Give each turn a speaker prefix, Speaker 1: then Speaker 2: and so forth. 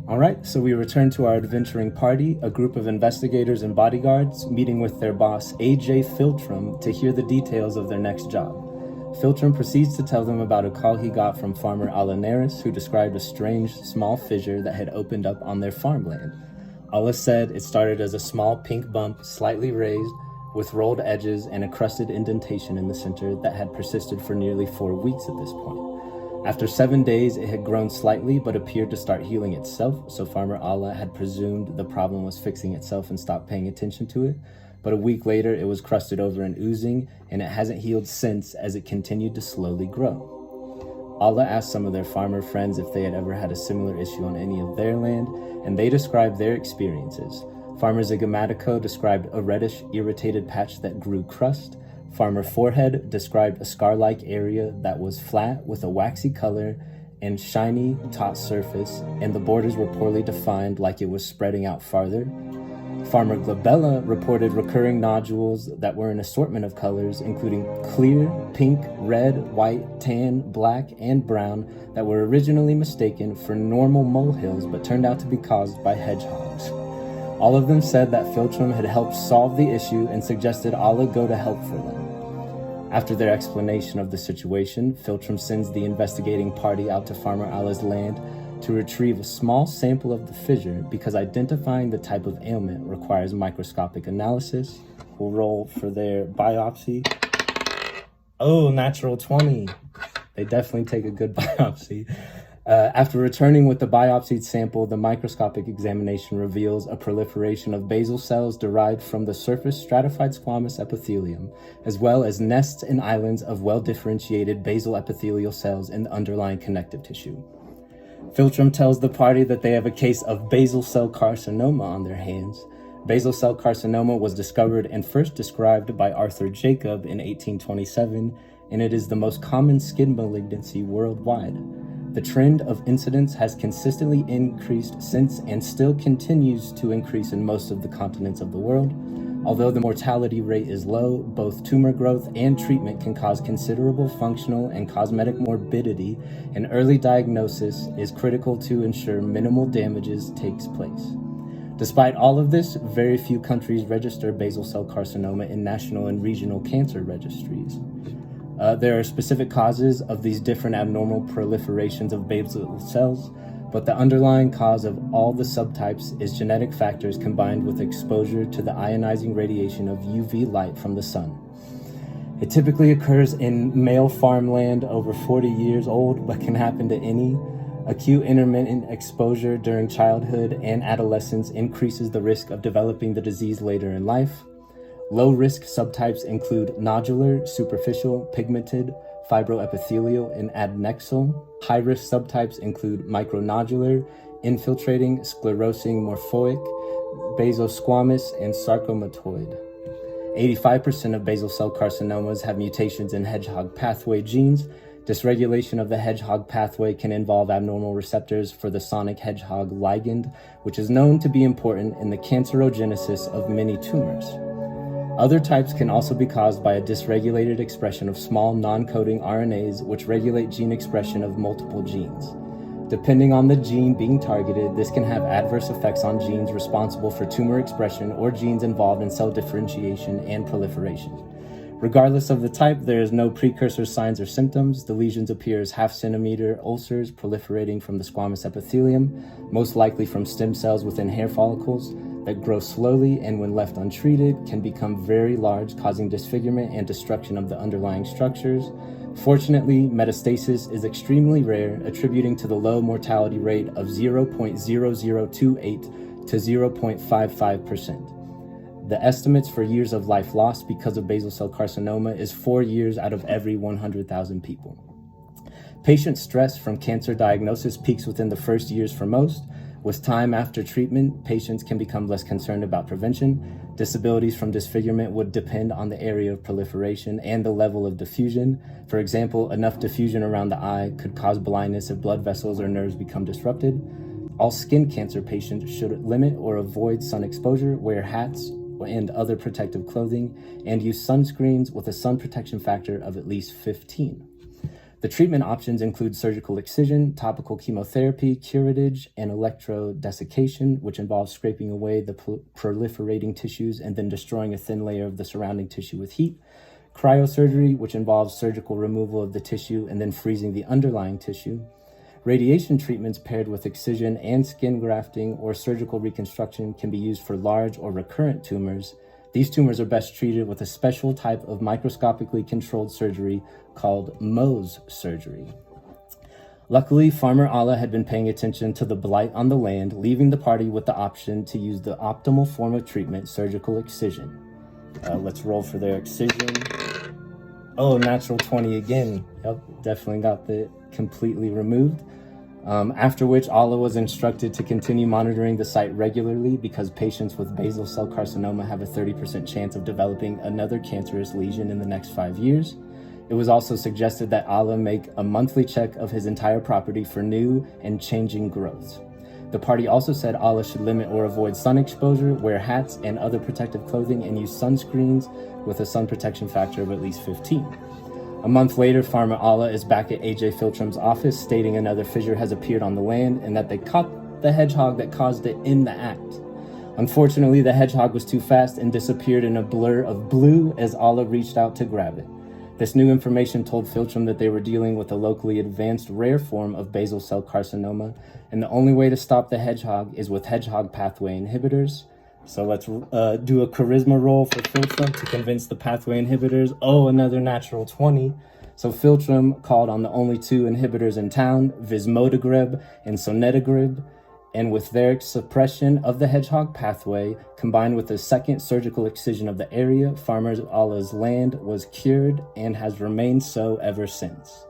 Speaker 1: All right, so we return to our adventuring party, a group of investigators and bodyguards meeting with their boss, A.J. Filtrum, to hear the details of their next job. Filtrum proceeds to tell them about a call he got from farmer Alanaris, who described a strange, small fissure that had opened up on their farmland. Allah said it started as a small pink bump, slightly raised, with rolled edges and a crusted indentation in the center that had persisted for nearly 4 weeks at this point. After 7 days, it had grown slightly but appeared to start healing itself, so Farmer Allah had presumed the problem was fixing itself and stopped paying attention to it. But a week later, it was crusted over and oozing, and it hasn't healed since as it continued to slowly grow. Allah asked some of their farmer friends if they had ever had a similar issue on any of their land, and they described their experiences. Farmer Zygomatica described a reddish, irritated patch that grew crust. Farmer Forehead described a scar-like area that was flat with a waxy color and shiny, taut surface, and the borders were poorly defined like it was spreading out farther. Farmer Glabella reported recurring nodules that were an assortment of colors, including clear, pink, red, white, tan, black, and brown that were originally mistaken for normal molehills but turned out to be caused by hedgehogs. All of them said that Filtrum had helped solve the issue and suggested Allah go to help for them. After their explanation of the situation, Filtrum sends the investigating party out to Farmer Allah's land to retrieve a small sample of the fissure because identifying the type of ailment requires microscopic analysis. We'll roll for their biopsy. Oh, natural 20. They definitely take a good biopsy. After returning with the biopsied sample, the microscopic examination reveals a proliferation of basal cells derived from the surface stratified squamous epithelium, as well as nests and islands of well-differentiated basal epithelial cells in the underlying connective tissue. Filtrum tells the party that they have a case of basal cell carcinoma on their hands. Basal cell carcinoma was discovered and first described by Arthur Jacob in 1827, and it is the most common skin malignancy worldwide. The trend of incidence has consistently increased since and still continues to increase in most of the continents of the world. Although the mortality rate is low, both tumor growth and treatment can cause considerable functional and cosmetic morbidity, and early diagnosis is critical to ensure minimal damages takes place. Despite all of this, very few countries register basal cell carcinoma in national and regional cancer registries. There are specific causes of these different abnormal proliferations of basal cells, but the underlying cause of all the subtypes is genetic factors combined with exposure to the ionizing radiation of UV light from the sun. It typically occurs in male farmland over 40 years old, but can happen to any. Acute intermittent exposure during childhood and adolescence increases the risk of developing the disease later in life. Low-risk subtypes include nodular, superficial, pigmented, fibroepithelial, and adnexal. High-risk subtypes include micronodular, infiltrating, sclerosing morphoic, basosquamous, and sarcomatoid. 85% of basal cell carcinomas have mutations in Hedgehog pathway genes. Dysregulation of the Hedgehog pathway can involve abnormal receptors for the sonic Hedgehog ligand, which is known to be important in the cancerogenesis of many tumors. Other types can also be caused by a dysregulated expression of small non-coding RNAs which regulate gene expression of multiple genes. Depending on the gene being targeted, this can have adverse effects on genes responsible for tumor expression or genes involved in cell differentiation and proliferation. Regardless of the type, there is no precursor signs or symptoms. The lesions appear as half-centimeter ulcers proliferating from the squamous epithelium, most likely from stem cells within hair follicles, that grow slowly and when left untreated can become very large, causing disfigurement and destruction of the underlying structures. Fortunately, metastasis is extremely rare, attributing to the low mortality rate of 0.0028 to 0.55%. The estimates for years of life lost because of basal cell carcinoma is 4 years out of every 100,000 people. Patient stress from cancer diagnosis peaks within the first years for most. With time after treatment, patients can become less concerned about prevention. Disabilities from disfigurement would depend on the area of proliferation and the level of diffusion. For example, enough diffusion around the eye could cause blindness if blood vessels or nerves become disrupted. All skin cancer patients should limit or avoid sun exposure, wear hats and other protective clothing, and use sunscreens with a sun protection factor of at least 15. The treatment options include surgical excision, topical chemotherapy, curettage, and electrodesiccation, which involves scraping away the proliferating tissues and then destroying a thin layer of the surrounding tissue with heat. Cryosurgery, which involves surgical removal of the tissue and then freezing the underlying tissue. Radiation treatments paired with excision and skin grafting or surgical reconstruction can be used for large or recurrent tumors. These tumors are best treated with a special type of microscopically controlled surgery called Mohs surgery. Luckily, Farmer Allah had been paying attention to the blight on the land, leaving the party with the option to use the optimal form of treatment, surgical excision. Let's roll for their excision. Oh, natural 20 again. Yep, definitely got that completely removed. After which Allah was instructed to continue monitoring the site regularly because patients with basal cell carcinoma have a 30% chance of developing another cancerous lesion in the next 5 years. It was also suggested that Allah make a monthly check of his entire property for new and changing growths. The party also said Allah should limit or avoid sun exposure, wear hats and other protective clothing, and use sunscreens with a sun protection factor of at least 15. A month later, Farmer Allah is back at AJ Filtram's office stating another fissure has appeared on the land and that they caught the hedgehog that caused it in the act. Unfortunately, the hedgehog was too fast and disappeared in a blur of blue as Allah reached out to grab it. This new information told Filtram that they were dealing with a locally advanced rare form of basal cell carcinoma, and the only way to stop the hedgehog is with hedgehog pathway inhibitors. So let's do a charisma roll for Filtram to convince the pathway inhibitors. Oh, another natural 20. So Filtram called on the only two inhibitors in town, Vismodegib and Sonetagib, and with their suppression of the hedgehog pathway, combined with the second surgical excision of the area, Farmer Allah's land was cured and has remained so ever since.